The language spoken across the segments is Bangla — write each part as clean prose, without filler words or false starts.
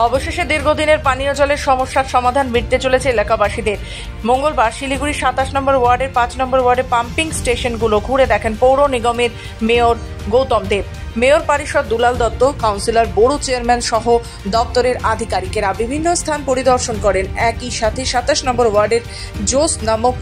অবশেষে দীর্ঘদিনের পানীয় জলের সমস্যার সমাধান মিটতে চলেছে এলাকাবাসীদের। মঙ্গলবার শিলিগুড়ি 27 নম্বর ওয়ার্ডের 5 নম্বর ওয়ার্ডে পাম্পিং স্টেশনগুলো ঘুরে দেখেন পৌর নিগমের মেয়র গৌতম দেব, মেয়র পরিষদ দুলাল দত্ত, কাউন্সিলর বড় চেয়ারম্যান সহ দপ্তরের আধিকারিকেরা বিভিন্ন স্থান পরিদর্শন করেন। একই সাথে 27 নম্বর ওয়ার্ডের জোস নামক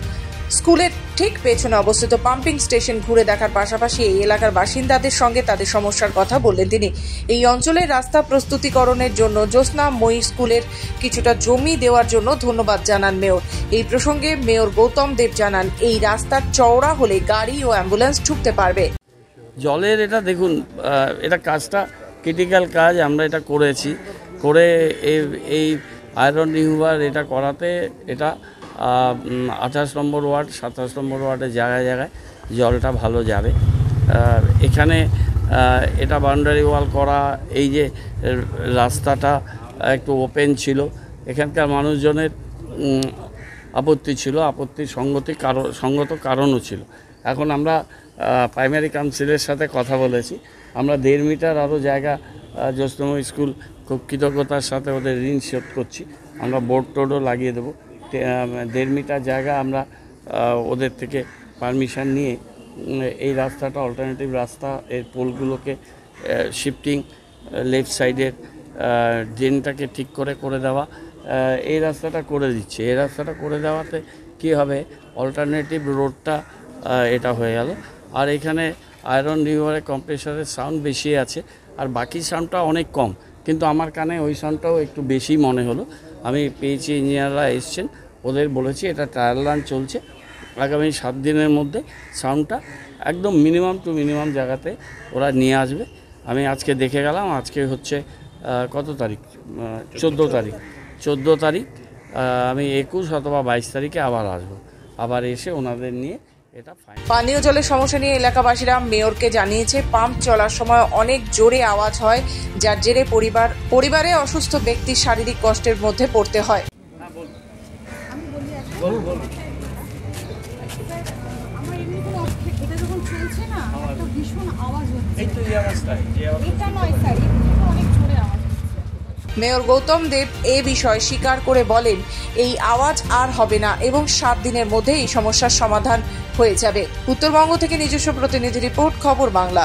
স্কুলের ঠিক পেছনে অবস্থিত পাম্পিং স্টেশন ঘুরে দেখার পাশাপাশি এই এলাকার বাসিন্দাদের সঙ্গে তাদের সমস্যার কথা বললেন তিনি। এই অঞ্চলের রাস্তা প্রস্তুতিকরণের জন্য জ্যোৎস্নাময়ী স্কুলের কিছুটা জমি দেওয়ার জন্য ধন্যবাদ জানান মেয়র। এই প্রসঙ্গে মেয়র গৌতম দেব জানান, এই রাস্তার চওড়া হলে গাড়ি ও অ্যাম্বুলেন্স ঢুকতে পারবে। জলের এটা দেখুন, এটা কাজটা ক্রিটিক্যাল কাজ, আমরা এটা করেছি, করে এই আয়রন রিমুভার এটা করাতে এটা 28 নম্বর ওয়ার্ড 27 নম্বর ওয়ার্ডে জায়গায় জায়গায় জলটা ভালো যাবে। এখানে এটা বাউন্ডারি ওয়াল করা, এই যে রাস্তাটা একটু ওপেন ছিল, এখানকার মানুষজনের আপত্তি ছিল, আপত্তির সঙ্গত কারণও ছিল। এখন আমরা প্রাইমারি কাউন্সিলের সাথে কথা বলেছি, আমরা 1.5 মিটার আরও জায়গা জ্যোৎস্নাময়ী স্কুল খুব কৃতজ্ঞতার সাথে ওদের ঋণ শোধ করছি, আমরা বোর্ড টোডও লাগিয়ে দেবো। 1.5 মিটার জায়গা আমরা ওদের থেকে পারমিশন নিয়ে এই রাস্তাটা অল্টারনেটিভ রাস্তা, এর পোলগুলোকে শিফটিং, লেফট সাইডের ড্রেনটাকে ঠিক করে দেওয়া, এই রাস্তাটা করে দিচ্ছে। এই রাস্তাটা করে দেওয়াতে কি হবে, অল্টারনেটিভ রোডটা এটা হয়ে গেল। আর এখানে আয়রন রিভারে কম্প্রেসারের সাউন্ড বেশি আছে, আর বাকি সাউন্ডটা অনেক কম, কিন্তু আমার কানে ওই সাউন্ডটাও একটু বেশি মনে হলো। আমি পেয়েছি, ইঞ্জিনিয়াররা এসছেন, ওদের বলেছি এটা ট্রায়াল রান চলছে, আগামী 7 দিনের মধ্যে সাউন্ডটা একদম মিনিমাম টু মিনিমাম জায়গাতে ওরা নিয়ে আসবে। আমি আজকে দেখে গেলাম, আজকে হচ্ছে কত তারিখ, 14 তারিখ, আমি 21 অথবা 22 তারিখে আবার আসবো, আবার এসে ওনাদের নিয়ে এটা পানীয় জলের সমস্যা নিয়ে এলাকাবাসীরা মেয়রকে জানিয়েছে, পাম্প চলার সময় অনেক জোরে আওয়াজ হয়, যার জেরে পরিবারে অসুস্থ ব্যক্তির শারীরিক কষ্টের মধ্যে পড়তে হয়। মেয়র গৌতম দেব এ বিষয়ে স্বীকার করে বলেন, এই আওয়াজ আর হবে না এবং 7 দিনের মধ্যে এই সমস্যার সমাধান হয়ে যাবে। উত্তরবঙ্গ থেকে নিজস্ব প্রতিনিধি রিপোর্ট, খবর বাংলা।